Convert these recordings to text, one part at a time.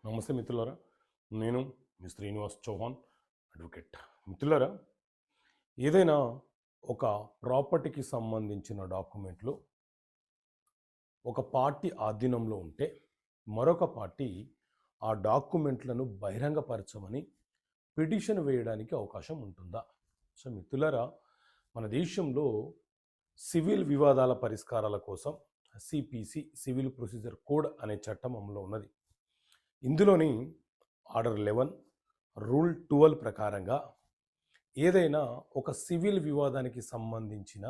నమస్తే మిత్రులారా, నేను మీ శ్రీనివాస్ చౌహాన్, అడ్వకేట్. మిత్రులారా, ఏదైనా ఒక ప్రాపర్టీకి సంబంధించిన డాక్యుమెంట్లు ఒక పార్టీ ఆధీనంలో ఉంటే మరొక పార్టీ ఆ డాక్యుమెంట్లను బహిరంగపరచమని పిటిషన్ వేయడానికి అవకాశం ఉంటుందా? సో మిత్రులారా, మన దేశంలో సివిల్ వివాదాల పరిష్కారాల కోసం సిపిసి, సివిల్ ప్రొసీజర్ కోడ్ అనే చట్టం అమలులో ఉన్నది. ఇందులోని ఆర్డర్ 11, రూల్ 12 ప్రకారంగా ఏదైనా ఒక సివిల్ వివాదానికి సంబంధించిన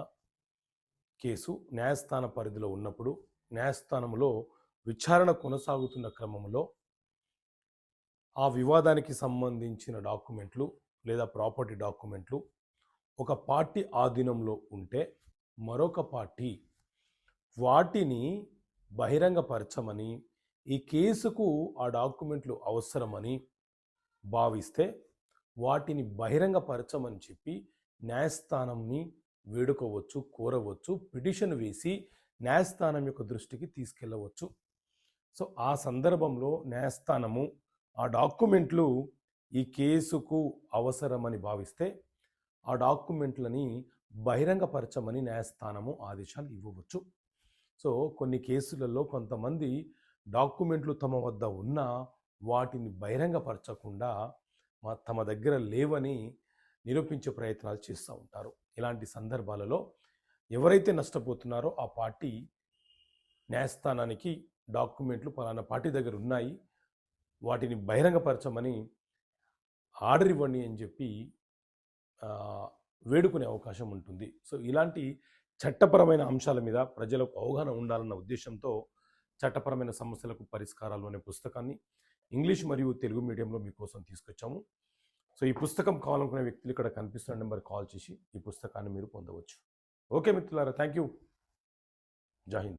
కేసు న్యాయస్థాన పరిధిలో ఉన్నప్పుడు, న్యాయస్థానంలో విచారణ కొనసాగుతున్న క్రమంలో ఆ వివాదానికి సంబంధించిన డాక్యుమెంట్లు లేదా ప్రాపర్టీ డాక్యుమెంట్లు ఒక పార్టీ ఆధీనంలో ఉంటే మరొక పార్టీ వాటిని బహిరంగపరచమని, ఈ కేసుకు ఆ డాక్యుమెంట్లు అవసరమని భావిస్తే వాటిని బహిరంగపరచమని చెప్పి న్యాయస్థానంని వేడుకోవచ్చు, కోరవచ్చు, పిటిషన్ వేసి న్యాయస్థానం యొక్క దృష్టికి తీసుకెళ్ళవచ్చు. సో ఆ సందర్భంలో న్యాయస్థానము ఆ డాక్యుమెంట్లు ఈ కేసుకు అవసరమని భావిస్తే ఆ డాక్యుమెంట్లని బహిరంగపరచమని న్యాయస్థానము ఆదేశాలు ఇవ్వవచ్చు. సో కొన్ని కేసులలో కొంతమంది డాక్యుమెంట్లు తమ వద్ద ఉన్నా వాటిని బహిరంగపరచకుండా తమ దగ్గర లేవని నిరూపించే ప్రయత్నాలు చేస్తూ ఉంటారు. ఇలాంటి సందర్భాలలో ఎవరైతే నష్టపోతున్నారో ఆ పార్టీ న్యాయస్థానానికి డాక్యుమెంట్లు పలానా పార్టీ దగ్గర ఉన్నాయి, వాటిని బహిరంగపరచమని ఆర్డర్ ఇవ్వండి అని చెప్పి వేడుకునే అవకాశం ఉంటుంది. సో ఇలాంటి చట్టపరమైన అంశాల మీద ప్రజలకు అవగాహన ఉండాలన్న ఉద్దేశంతో చట్టపరమైన సమస్యలకు పరిష్కారాలు అనే పుస్తకాన్ని ఇంగ్లీష్ మరియు తెలుగు మీడియంలో మీకోసం తీసుకొచ్చాము. సో ఈ పుస్తకం కావాలనుకునే వ్యక్తులు ఇక్కడ కనిపిస్తున్న నెంబర్ కాల్ చేసి ఈ పుస్తకాన్ని మీరు పొందవచ్చు. ఓకే మిత్రులారా, థ్యాంక్ యూ. జై హింద్.